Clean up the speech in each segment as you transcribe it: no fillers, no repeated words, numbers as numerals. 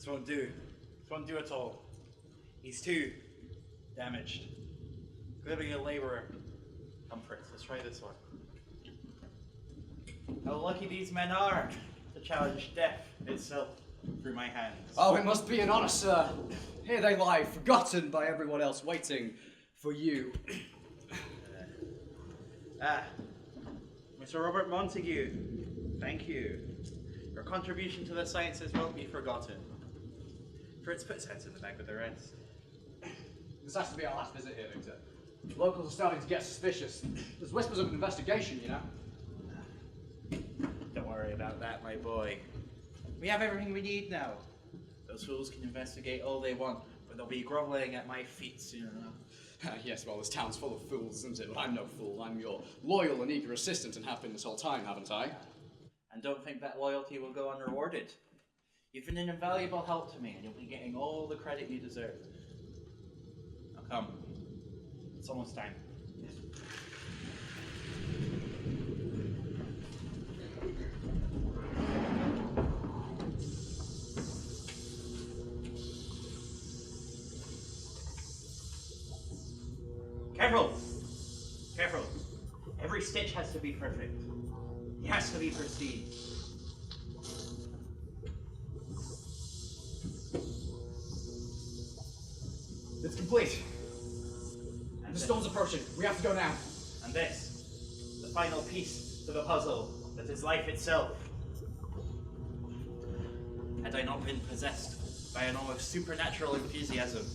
This won't do. This won't do at all. He's too damaged. Clearly a laborer. Come, Fritz, let's try this one. How lucky these men are to challenge death itself through my hands. Oh, it must be an honor, sir. Here they lie, forgotten by everyone else, waiting for you. Mr. Robert Montague, thank you. Your contribution to the sciences won't be forgotten. Fritz puts heads in the bag with the rest. This has to be our last visit here, Victor. Locals are starting to get suspicious. There's whispers of an investigation, you know. Don't worry about that, my boy. We have everything we need now. Those fools can investigate all they want, but they'll be groveling at my feet soon enough. Yes, well, this town's full of fools, isn't it? But I'm no fool. I'm your loyal and eager assistant and have been this whole time, haven't I? And don't think that loyalty will go unrewarded. You've been an invaluable help to me, and you'll be getting all the credit you deserve. Now come. It's almost time. Careful! Careful. Every stitch has to be perfect. It has to be pristine. It's complete. The storm's approaching. We have to go now. And this, the final piece to the puzzle that is life itself. Had I not been possessed by an almost supernatural enthusiasm,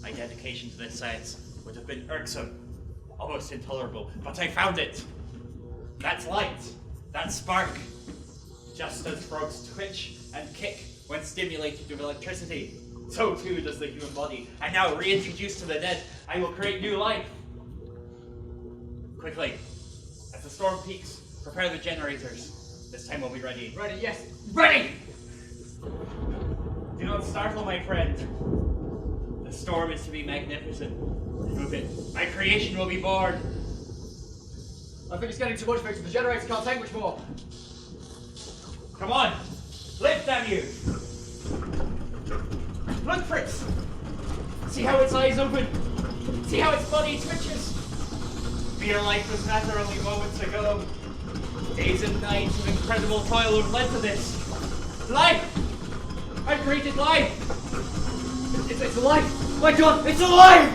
my dedication to this science would have been irksome, almost intolerable, but I found it. That light, that spark, just as frogs twitch and kick when stimulated with electricity, so too does the human body. And now, reintroduced to the dead, I will create new life. Quickly, as the storm peaks, prepare the generators. This time we'll be ready. Ready, yes. Ready! Do not startle, my friend. The storm is to be magnificent. Remove it. My creation will be born. I think it's getting too much, Victor. The generator can't take much more. Come on! Lift, damn you! Look, Fritz! See how its eyes open? See how its body twitches? Mere lifeless matter only moments ago. Days and nights of incredible toil have led to this. Life! I've created life! It's alive! My God, it's alive!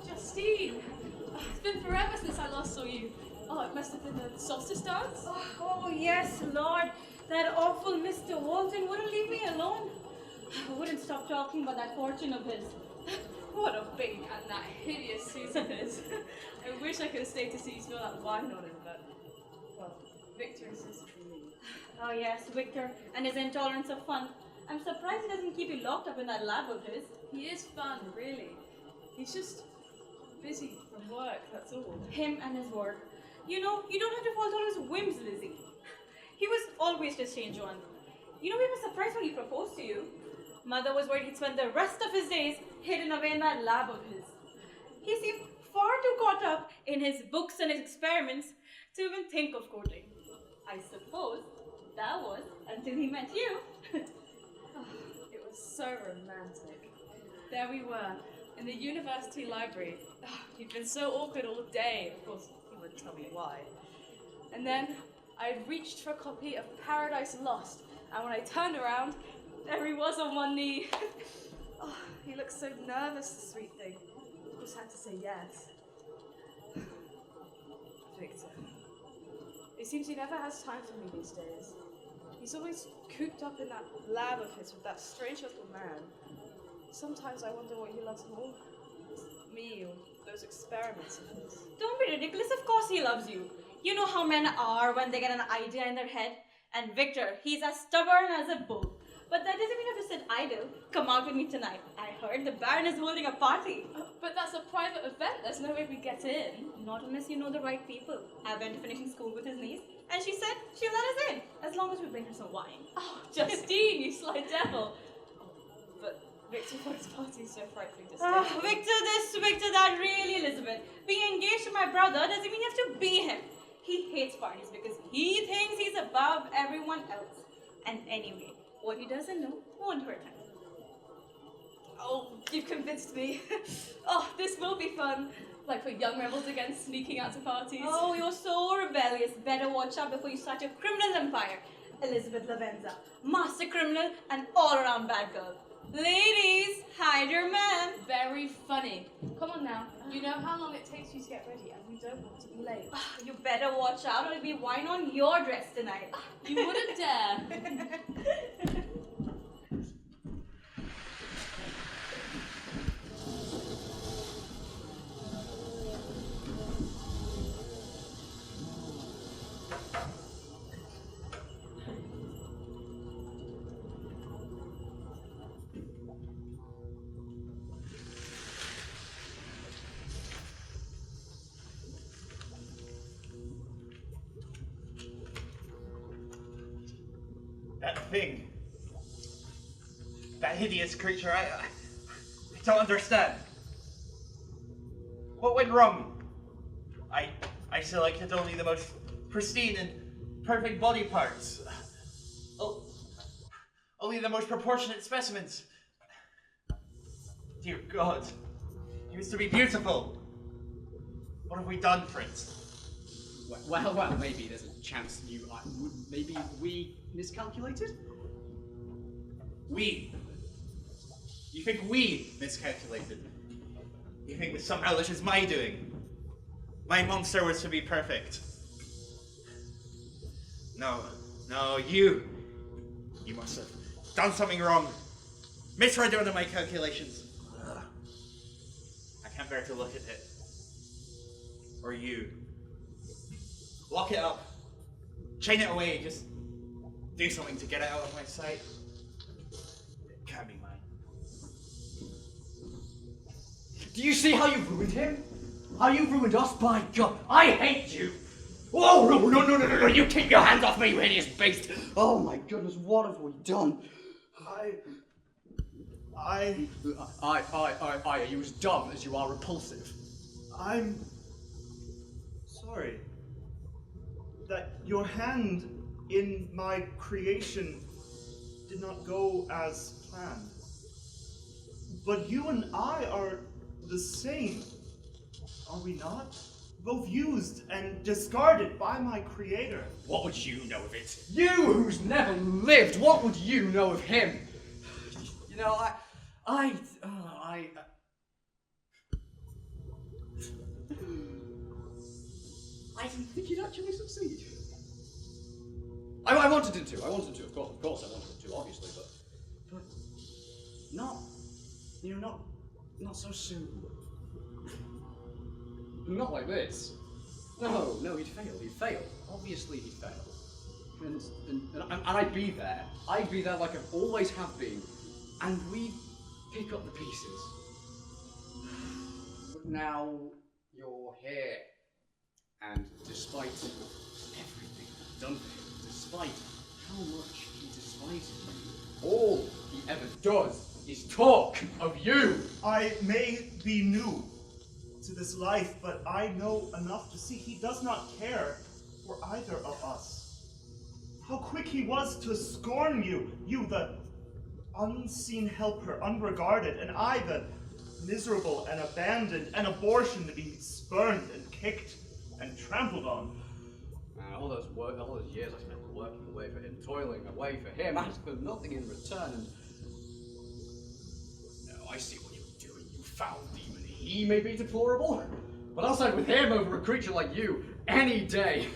Justine! It's been forever since I last saw you. Oh, it must have been the solstice dance? Oh, yes, Lord. That awful Mr. Walton wouldn't leave me alone. I wouldn't stop talking about that fortune of his. What a big and that hideous suit of his. I wish I could have stayed to see you spill that wine on him, but, well, Victor insisted on me. Oh, yes, Victor and his intolerance of fun. I'm surprised he doesn't keep you locked up in that lab of his. He is fun, really. He's just busy from work, that's all. Him and his work. You know, you don't have to fall to his whims, Lizzie. He was always just change one. You know, we were surprised when he proposed to you. Mother was worried he'd spend the rest of his days hidden away in that lab of his. He seemed far too caught up in his books and his experiments to even think of courting. I suppose that was until he met you. It was so romantic. There we were, in the university library. He'd been so awkward all day. Of course, he wouldn't tell me why. And then I had reached for a copy of Paradise Lost, and when I turned around, there he was on one knee. Oh, he looked so nervous, the sweet thing. Of course, I had to say yes. Victor. It seems he never has time for me these days. He's always cooped up in that lab of his with that strange little man. Sometimes I wonder what he loves more. Me or those experiments of his. Don't be ridiculous, of course he loves you. You know how men are when they get an idea in their head. And Victor, he's as stubborn as a bull. But that doesn't mean you have to sit idle. Come out with me tonight. I heard the Baron is holding a party. But that's a private event. There's no way we get in. Not unless you know the right people. I went to finishing school with his niece, and she said she'll let us in, as long as we bring her some wine. Oh, Justine, you sly devil. But Victor Fox's party is so frightfully distant. Victor this, Victor that, really, Elizabeth. Being engaged to my brother doesn't mean you have to be him. He hates parties because he thinks he's above everyone else. And anyway, what he doesn't know won't hurt him. Oh, you've convinced me. Oh, this will be fun. Like we're young rebels again, sneaking out to parties. Oh, you're so rebellious. Better watch out before you start your criminal empire. Elizabeth Lavenza, master criminal and all-around bad girl. Ladies, hide your man. Very funny. Come on now. You know how long it takes you to get ready, and we don't want to be late. You better watch out, or it'll be wine on your dress tonight. You wouldn't dare. That thing. That hideous creature, I don't understand. What went wrong? I selected only the most pristine and perfect body parts. Only the most proportionate specimens. Dear God, he was to be beautiful. What have we done, Fritz? Well, maybe there's a chance maybe we miscalculated? We? You think we miscalculated? You think that somehow this is my doing? My monster was to be perfect. No, you must have done something wrong. Misread one of my calculations. Ugh. I can't bear to look at it. Or you. Lock it up. Chain it away. Just do something to get it out of my sight. It can't be mine. Do you see how you've ruined him? How you've ruined us? By God, I hate you! Oh, no, you keep your hands off me, you hideous beast! Oh my goodness, what have we done? Are you as dumb as you are repulsive? I'm sorry that your hand in my creation did not go as planned. But you and I are the same, are we not? Both used and discarded by my creator. What would you know of it? You who's never lived, what would you know of him? You know, I didn't think he'd actually succeed. I wanted him to, of course I wanted him to, obviously, but not so soon. Not like this. No, he'd fail. Obviously he'd fail. And I'd be there. I'd be there like I always have been. And we'd pick up the pieces. But now you're here. And despite everything I've done for him, despite how much he despises you, all he ever does is talk of you. I may be new to this life, but I know enough to see he does not care for either of us. How quick he was to scorn you, the unseen helper, unregarded, and I, the miserable and abandoned and abortion to be spurned and kicked and trampled on. All those years I spent working away for him, toiling away for him, asked for nothing in return, and no, I see what you're doing, you foul demon. He may be deplorable, but I'll side with him over a creature like you any day.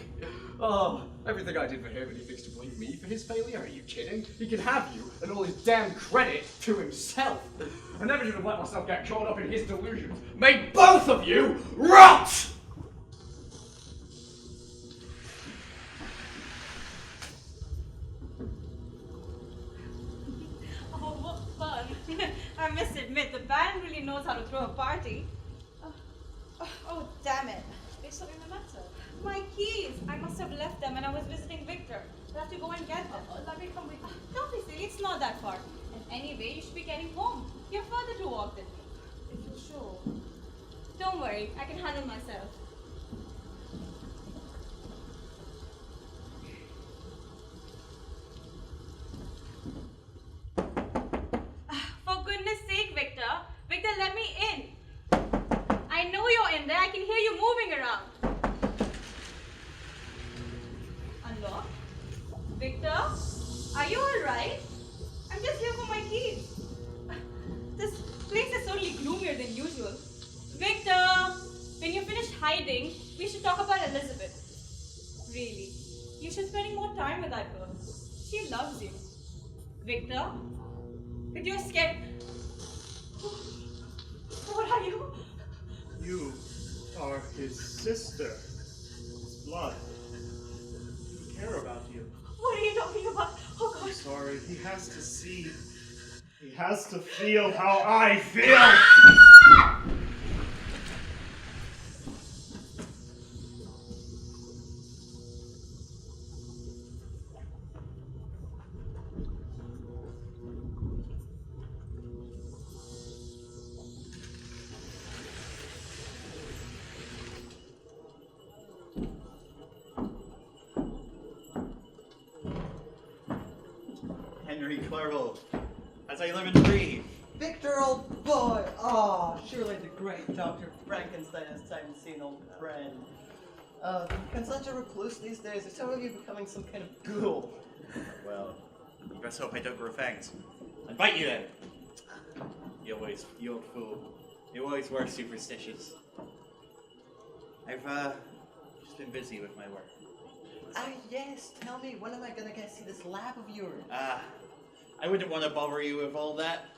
Oh, everything I did for him, and he thinks to blame me for his failure? Are you kidding? He can have you and all his damn credit to himself. I never should have let myself get caught up in his delusions. May both of you rot! how to throw a party. Oh, damn it. Is something the matter? My keys! I must have left them when I was visiting Victor. I have to go and get them. Let me come with you. Don't be silly, it's not that far. And anyway, you should be getting home. You're further to walk than me. If you're sure. Don't worry, I can handle myself. For goodness sake, Victor. Victor, let me in. I know you're in there. I can hear you moving around. Unlock? Victor? Are you alright? I'm just here for my keys. This place is certainly gloomier than usual. Victor! When you finish hiding, we should talk about Elizabeth. Really, you should spend more time with that girl. She loves you. Victor? If you're scared... What are you? You are his sister. His blood. We care about you. What are you talking about? Oh I'm God. sorry. He has to see. He has to feel how I feel. Clerval, as I live and breathe. Victor, old boy! Oh, surely the great Dr. Frankenstein has time to see an old friend. You've been such a recluse these days. Or some of you becoming some kind of ghoul. Well, you best hope I don't grow fangs. I'd bite you then. You old fool. You always were superstitious. I've just been busy with my work. Ah, yes. Tell me, when am I gonna get to see this lab of yours? I wouldn't want to bother you with all that.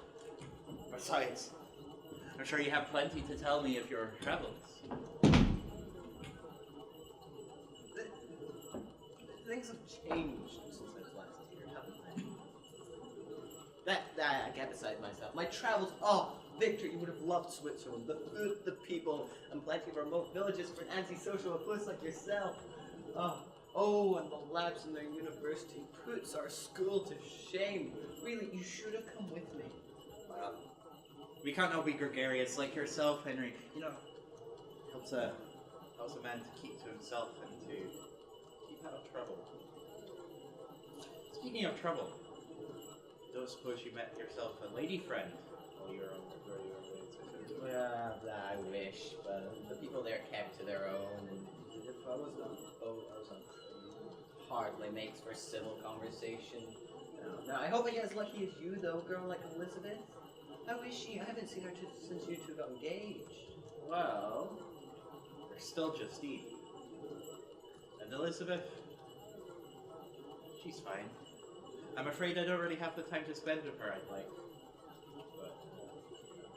Besides, I'm sure you have plenty to tell me of your travels. Things have changed since I was last here, haven't they? I get beside myself. My travels, Victor, you would have loved Switzerland. The food, the people, and plenty of remote villages for an antisocial puss like yourself. And the labs in their university puts our school to shame. Really, you should have come with me. Well, we can't all be gregarious like yourself, Henry. You know, helps a man to keep to himself and to keep out of trouble. Speaking of trouble, I don't suppose you met yourself a lady friend while you were on your way to I wish, but the people there kept to their own, and if I was on hardly makes for civil conversation. Now, I hope I get as lucky as you, though, a girl like Elizabeth. How is she? I haven't seen her since you two got engaged. Well, there's still Justine. And Elizabeth, she's fine. I'm afraid I don't really have the time to spend with her I'd like. But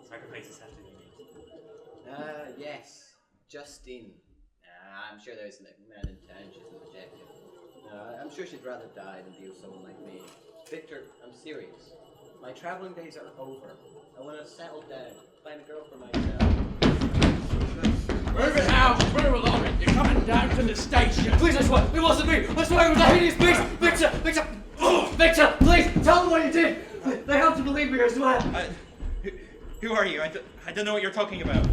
sacrifices have to be made. Yes. Justine. I'm sure there's a man in town she's an objective. I'm sure she'd rather die than be with someone like me. Victor, I'm serious. My traveling days are over. I want to settle down, find a girl for myself. Move it out! Move along! You're coming down to the station! Please, I swear, it wasn't me! I swear it was a hideous beast! Victor! Victor! Victor, please, tell them what you did! They have to believe me, I swear! Who are you? I don't know what you're talking about.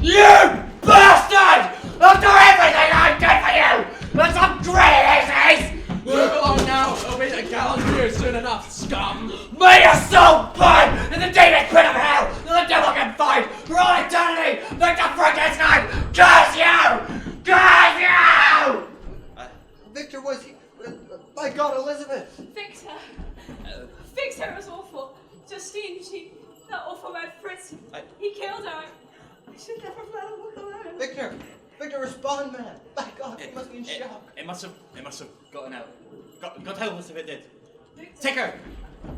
You bastard! I'll do everything I did for you! That's some dread, Move along now, it'll be the gallows here soon enough, scum! May your soul burn in the demon pit of hell that the devil can find for all eternity! Victor Frankenstein, curse you! Curse you! Victor, was he? My God, Elizabeth! Victor! Victor was awful. Justine, that awful man Fritz, he killed her. I should never have let her walk alone. Victor! Victor, respond, man! My God, he must be in shock. It must have gotten out. God help us if it did. Victor. Take her!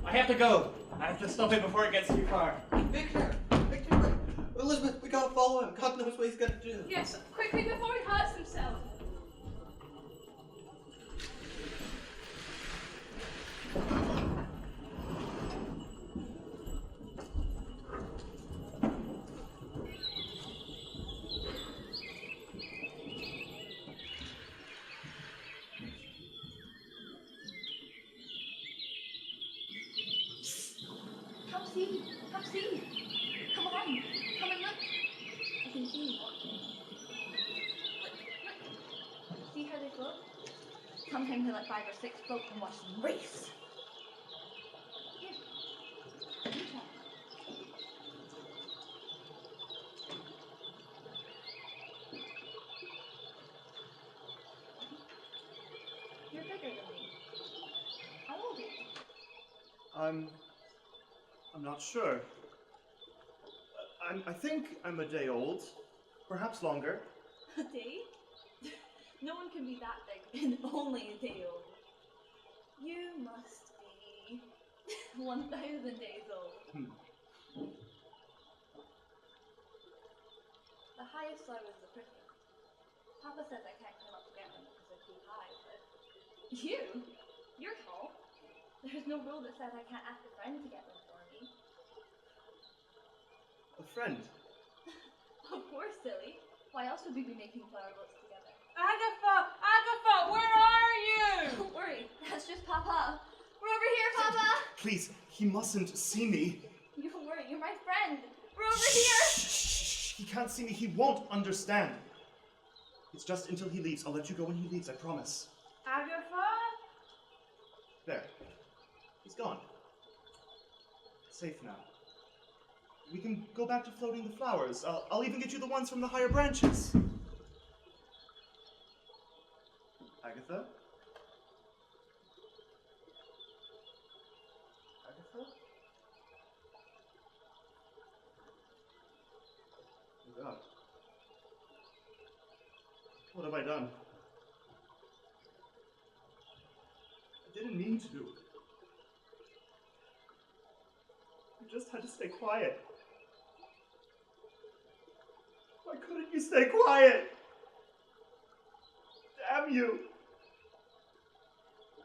I have to go. I have to stop it before it gets too far. Victor! Victor! Elizabeth, we gotta follow him. God knows what he's gonna do. Yes, quickly before he hurts himself. like 5 or 6 folk and watch them race. Here. You try. You're bigger than me. How old are you? I'm not sure. I think I'm a day old. Perhaps longer. A day? No one can be that big and only a day old. You must be 1,000 days old. The highest I was the prettiest. Papa says I can't come up to get them because they're too high, but you're tall. There's no rule that says I can't ask a friend to get them for me. A friend? Of course, silly. Why else would we be making flower boats together? Agatha! Agatha, where are you? Don't worry, that's just Papa. We're over here, Papa! Please, he mustn't see me. You don't worry, you're my friend. We're over here! Shh. He can't see me. He won't understand. It's just until he leaves. I'll let you go when he leaves, I promise. Agatha? There. He's gone. Safe now. We can go back to floating the flowers. I'll even get you the ones from the higher branches. Agatha? Agatha? Oh God. What have I done? I didn't mean to. You just had to stay quiet. Why couldn't you stay quiet? Damn you.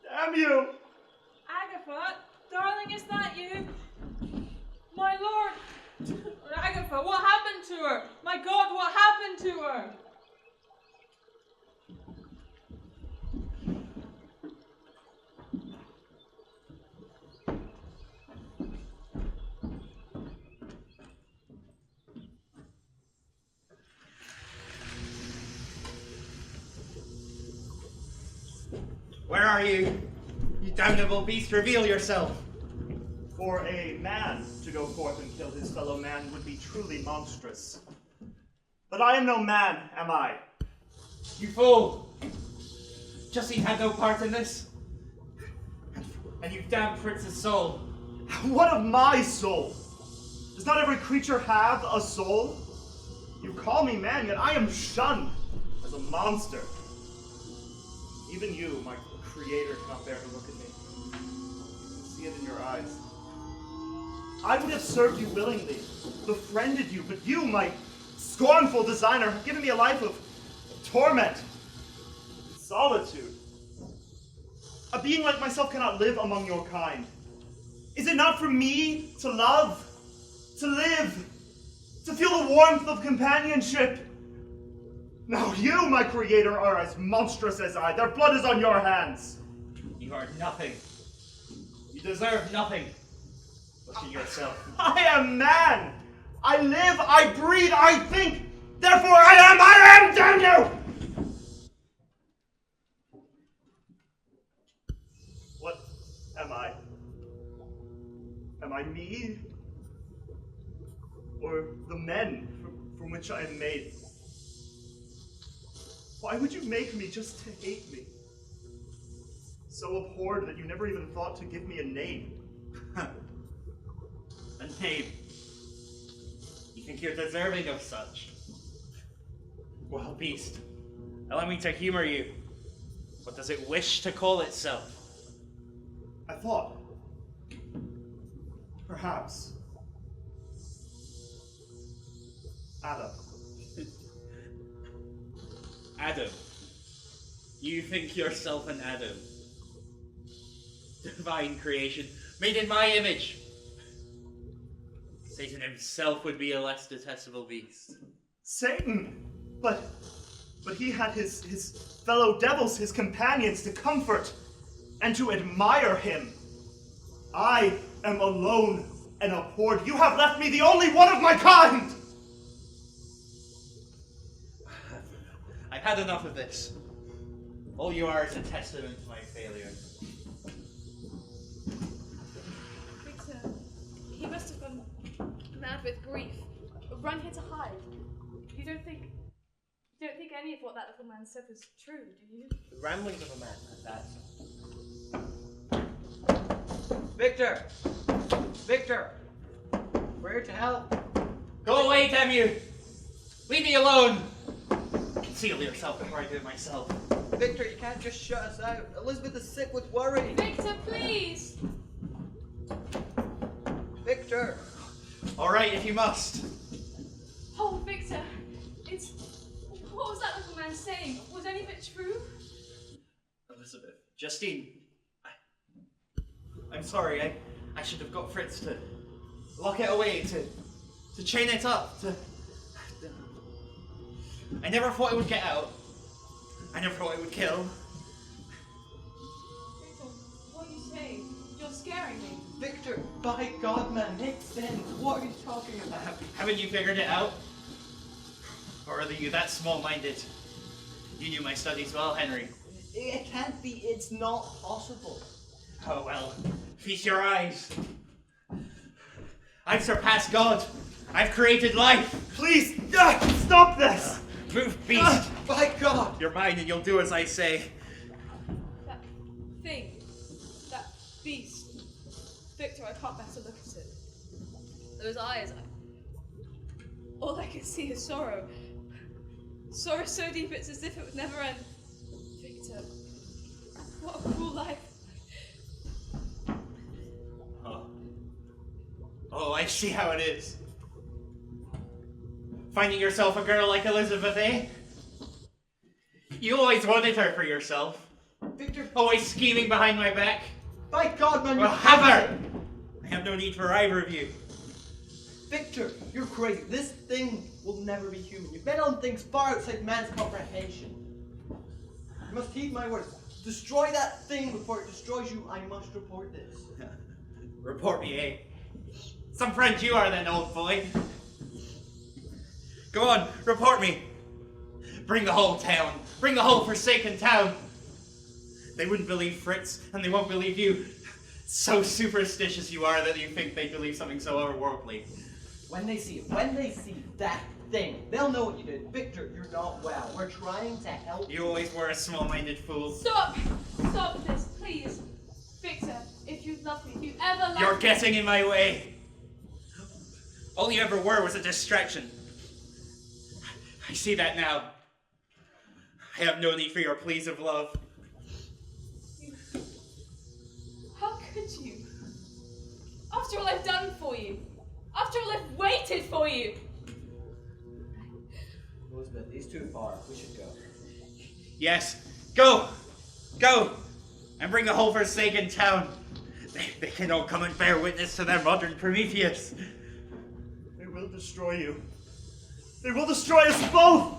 Damn you. Agatha, darling, is that you? My lord! Agatha, what happened to her? My God, what happened to her? Where are you? You damnable beast, reveal yourself! For a man to go forth and kill his fellow man would be truly monstrous. But I am no man, am I? You fool! Justine had no part in this. And you damned Fritz's soul. What of my soul? Does not every creature have a soul? You call me man, yet I am shunned as a monster. Even you, my creator, cannot bear to look at me. You can see it in your eyes. I would have served you willingly, befriended you, but you, my scornful designer, have given me a life of torment and solitude. A being like myself cannot live among your kind. Is it not for me to love, to live, to feel the warmth of companionship? Now you, my creator, are as monstrous as I. Their blood is on your hands. You are nothing. You deserve nothing. Look at yourself. I am man. I live, I breathe, I think. Therefore I am, damn you! What am I? Am I me? Or the men from which I am made? Why would you make me just to hate me? So abhorred that you never even thought to give me a name. A name? You think you're deserving of such? Well, beast, allow me to humor you. What does it wish to call itself? I thought, perhaps, Adam. Adam. You think yourself an Adam. Divine creation, made in my image. Satan himself would be a less detestable beast. Satan! But he had his fellow devils, his companions, to comfort and to admire him. I am alone and abhorred. You have left me the only one of my kind! I've had enough of this. All you are is a testament to my failure. Victor, he must have gone mad with grief. Run here to hide. You don't think any of what that little man said was true, do you? The ramblings of a man, that's... Victor! Victor! We're here to help. Go away, damn you! Leave me alone! Conceal yourself before I do it myself. Victor, you can't just shut us out. Elizabeth is sick with worry. Victor, please! Victor! Alright, if you must. Oh, Victor, it's... What was that little man saying? Was any of it true? Elizabeth. Justine. I'm sorry, I should have got Fritz to lock it away, to chain it up, I never thought it would get out. I never thought it would kill. Victor, what are you saying? You're scaring me. Victor, by God, man, make sense. What are you talking about? Haven't you figured it out? Or are you that small-minded? You knew my studies well, Henry. It can't be. It's not possible. Oh well, feast your eyes. I've surpassed God. I've created life. Please, stop this! Move, beast. By God! You're mine and you'll do as I say. That thing, that beast. Victor, I can't bear to look at it. Those eyes, all I can see is sorrow. Sorrow so deep it's as if it would never end. Victor, what a cruel life. Oh, I see how it is. Finding yourself a girl like Elizabeth, eh? You always wanted her for yourself. Victor, Always scheming behind my back. by God, man, Well, you're have her! I have no need for either of you. Victor, you're crazy. This thing will never be human. You bet on things far outside man's comprehension. You must heed my words. Destroy that thing before it destroys you. I must report this. Report me, eh? Some friend you are then, old boy. Go on, report me. Bring the whole town. Bring the whole forsaken town. They wouldn't believe Fritz, and they won't believe you. So superstitious you are that you think they believe something so otherworldly. When they see that thing, they'll know what you did. Victor, you're not well. We're trying to help You always were a small-minded fool. Stop! Stop this, please. Victor, if you love me, if you ever love You're me... getting in my way. All you ever were was a distraction. I see that now. I have no need for your pleas of love. How could you? After all I've done for you. After all I've waited for you. Elizabeth, these too far. We should go. Yes, go! Go! And bring the whole forsaken town. They can all come and bear witness to their modern Prometheus. They will destroy you. They will destroy us both!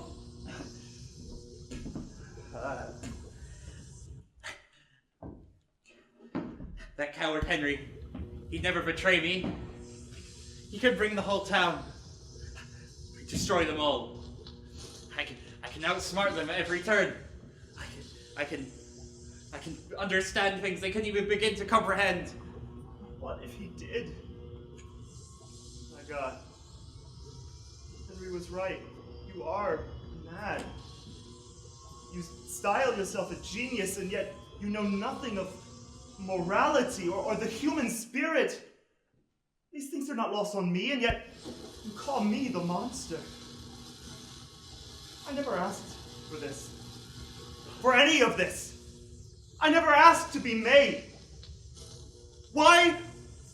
That coward Henry, he'd never betray me. He could bring the whole town. Destroy them all. I can outsmart them at every turn. I can understand things they couldn't even begin to comprehend. What if he did? My God. Henry was right. You are mad. You style yourself a genius, and yet you know nothing of morality or the human spirit. These things are not lost on me, and yet you call me the monster. I never asked for this. For any of this. I never asked to be made. Why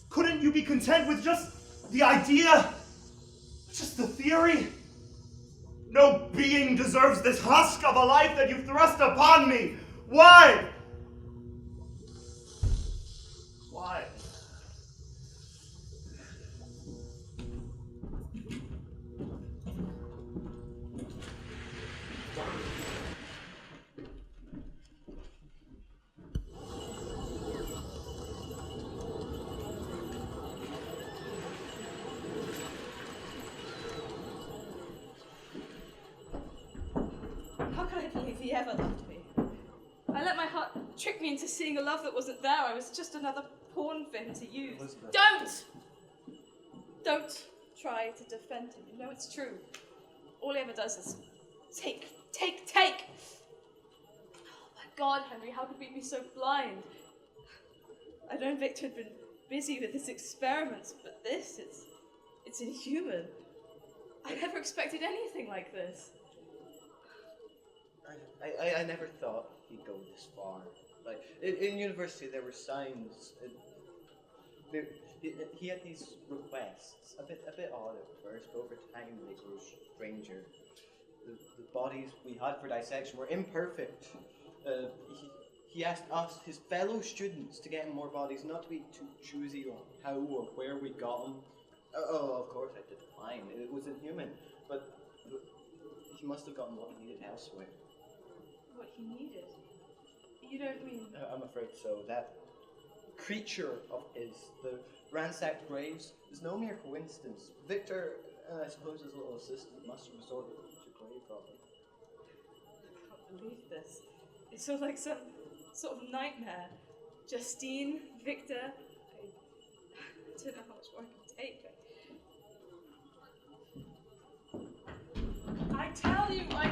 couldn't you be content with just the idea? Just the theory? No being deserves this husk of a life that you've thrust upon me. Why? Why? How could I believe he ever loved me? tricked me into seeing a love that wasn't there. I was just another pawn for him to use. Elizabeth. Don't try to defend him. You know it's true. All he ever does is take. Oh my God, Henry, how could we be so blind? I know Victor had been busy with his experiments, but this, it's inhuman. I never expected anything like this. I never thought he'd go this far. Like, in university there were signs. He had these requests, a bit odd at first, but over time they grew stranger. The bodies we had for dissection were imperfect. He asked us, his fellow students, to get him more bodies, not to be too choosy on how or where we got them. Oh, of course I declined. It was inhuman, but he must have gotten what he needed elsewhere. What he needed? You don't mean... I'm afraid so. That creature of his, the ransacked graves, is no mere coincidence. Victor, and I suppose his little assistant, must have resorted to grave robbing. I can't believe this. It's all like some sort of nightmare. Justine, Victor, I don't know how much more I can take. I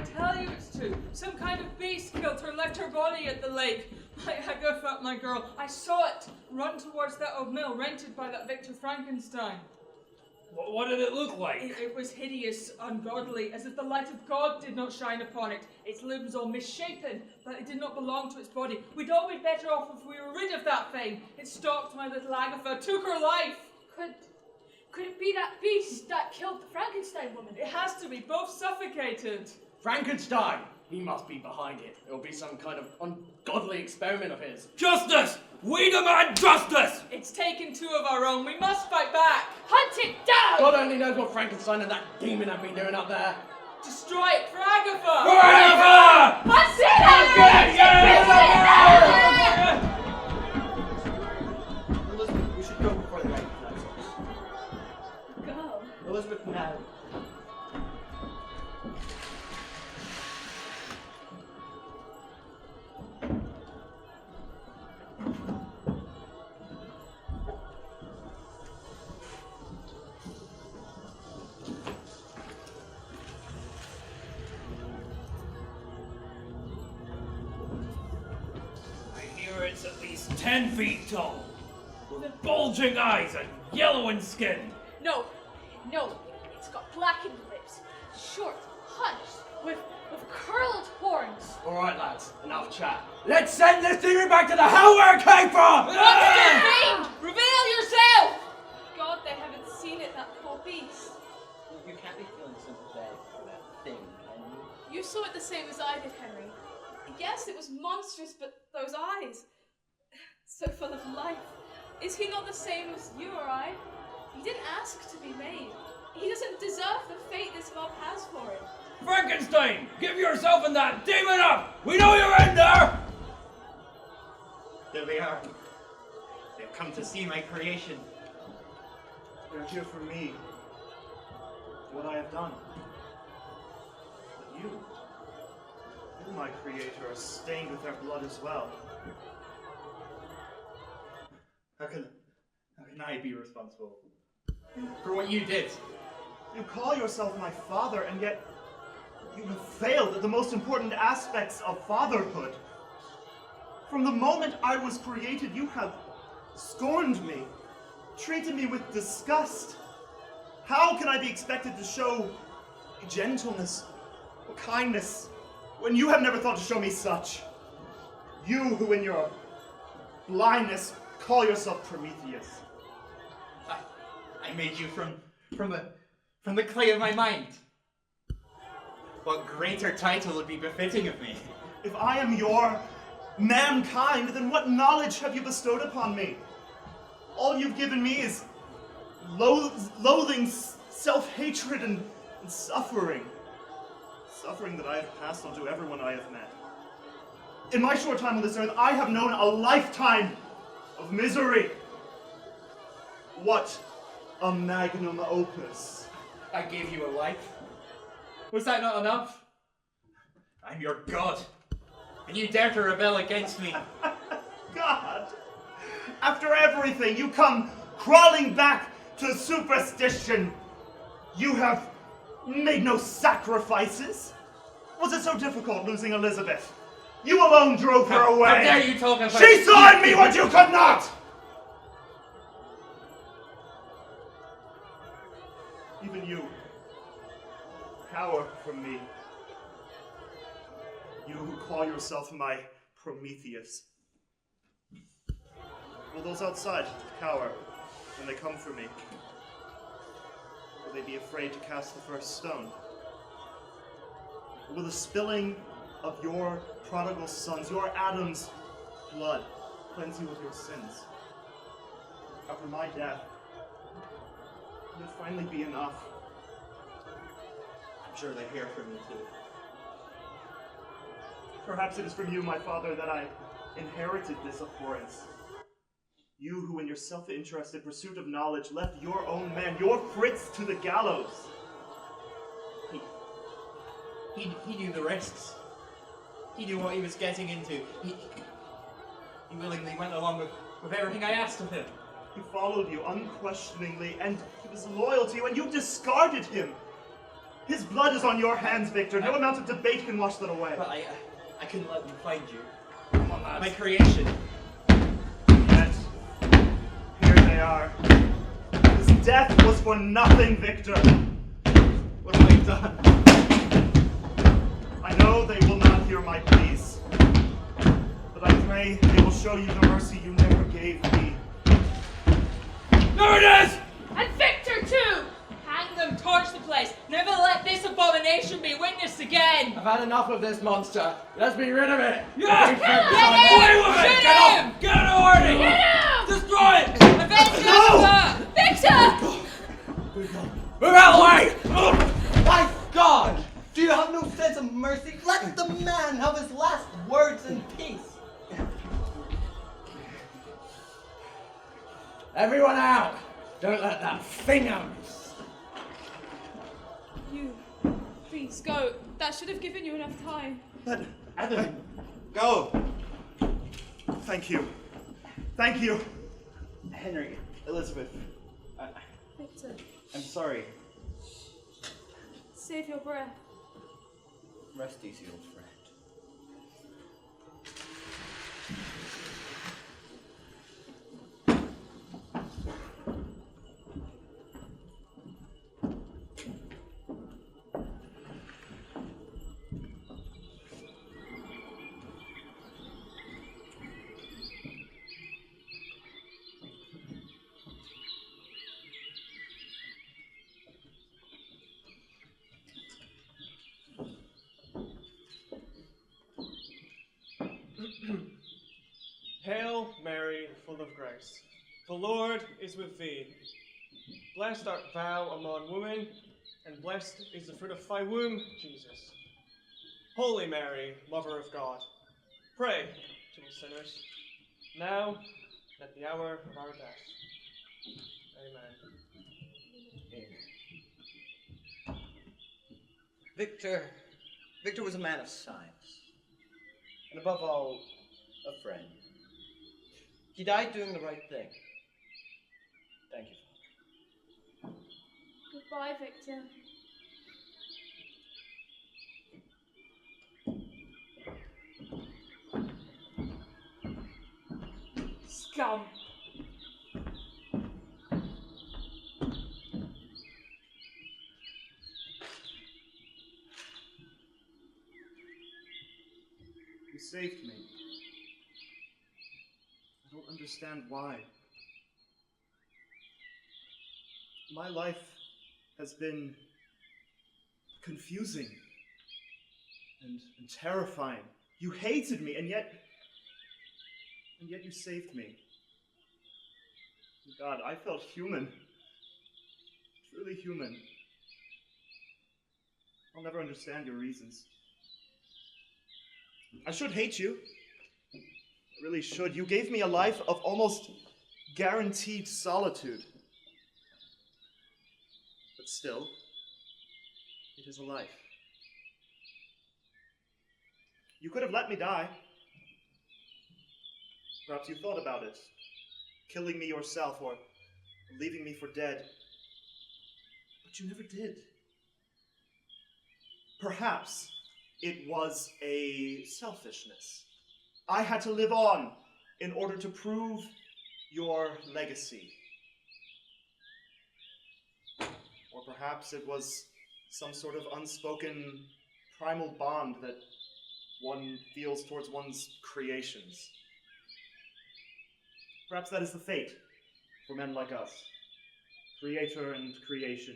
tell you it's true. Some kind of beast killed her, left her body at the lake. Agatha, my girl, I saw it run towards that old mill rented by that Victor Frankenstein. What did it look like? It was hideous, ungodly, as if the light of God did not shine upon it. Its limbs all misshapen, but it did not belong to its body. We'd all be better off if we were rid of that thing. It stalked my little Agatha, took her life. Could it be that beast that killed the Frankenstein woman? It has to be, both suffocated. Frankenstein! He must be behind it. It'll be some kind of ungodly experiment of his. Justice! We demand justice! It's taken two of our own. We must fight back. Hunt it down! God only knows what Frankenstein and that demon have been doing up there. Destroy it for Agatha. Forever! Hunt it down! Elizabeth, we should go before they recognize us. Go. Elizabeth, now. It's at least 10 feet tall, with bulging eyes and yellowing skin. No, it's got blackened lips, short, hunched, with curled horns. Alright lads, enough chat. Let's send this demon back to the hell where it came from! Reveal yourself! God, they haven't seen it, that poor beast. You can't be feeling sympathetic for that thing, can you? You saw it the same as I did, Henry. Yes, it was monstrous, but those eyes, so full of life. Is he not the same as you or I? He didn't ask to be made. He doesn't deserve the fate this mob has for him. Frankenstein, give yourself and that demon up! We know you're in there! There they are. They've come to see my creation. They're here for me. What I have done. But you, my creator, are stained with their blood as well. How can I be responsible for what you did? You call yourself my father, and yet you have failed at the most important aspects of fatherhood. From the moment I was created, you have scorned me, treated me with disgust. How can I be expected to show gentleness or kindness when you have never thought to show me such? You who in your blindness call yourself Prometheus. I made you from the clay of my mind. What greater title would be befitting of me? If I am your mankind, then what knowledge have you bestowed upon me? All you've given me is loathing, self-hatred, and suffering. Suffering that I have passed on to everyone I have met. In my short time on this earth, I have known a lifetime of misery. What a magnum opus. I gave you a life. Was that not enough? I'm your god, and you dare to rebel against me. God! After everything, you come crawling back to superstition. You have made no sacrifices. Was it so difficult losing Elizabeth? You alone drove her away. How dare you talk about... She saw in me what you could not! Even you cower from me. You who call yourself my Prometheus. Will those outside cower when they come for me? Will they be afraid to cast the first stone? Will the spilling of your prodigal sons, your Adam's blood, cleanse you of your sins? After my death, will it finally be enough? I'm sure they hear from you too. Perhaps it is from you, my father, that I inherited this abhorrence. You who in your self-interested pursuit of knowledge left your own man, your Fritz, to the gallows. He knew the risks. He knew what he was getting into. He willingly went along with everything I asked of him. He followed you unquestioningly, and he was loyal to you, and you discarded him. His blood is on your hands, Victor. No amount of debate can wash that away. But I couldn't let them find you. Come on, lads. My creation. Yet, here they are. His death was for nothing, Victor. What have I done? I know they will not hear my pleas, but I pray they will show you the mercy you never gave me. There it is! And Victor too! Hang them, torch the place. Never let this abomination be witnessed again! I've had enough of this monster. Let's be rid of it. Yeah! Away with it! Get him! Get an order! Get him! Destroy it! Avenge Agatha! Victor! Move out of the way! My God! Do you have no sense of mercy? Let the man have his last words in peace. Everyone out! Don't let that thing out. You, please go. That should have given you enough time. But, Adam, go. thank you. Thank you. Henry, Elizabeth, Victor, I'm sorry. save your breath. Rest easy, old friend. Hail, Mary, full of grace. The Lord is with thee. Blessed art thou among women, and blessed is the fruit of thy womb, Jesus. Holy Mary, Mother of God, pray to us sinners, now and at the hour of our death. Amen. Victor was a man of science, and above all, a friend. He died doing the right thing. Thank you, Father. Goodbye, Victor. Scum! You saved me. I don't understand why. My life has been confusing and terrifying. You hated me, and yet you saved me. God, I felt human. Truly human. I'll never understand your reasons. I should hate you. I really should. You gave me a life of almost guaranteed solitude. But still, it is a life. You could have let me die. Perhaps you thought about it. Killing me yourself or leaving me for dead. But you never did. Perhaps it was a selfishness. I had to live on in order to prove your legacy. Or perhaps it was some sort of unspoken primal bond that one feels towards one's creations. Perhaps that is the fate for men like us. Creator and creation,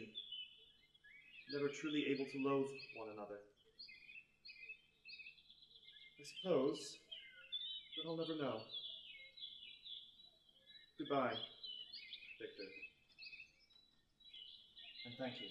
never truly able to loathe one another. I suppose that I'll never know. Goodbye, Victor. And thank you.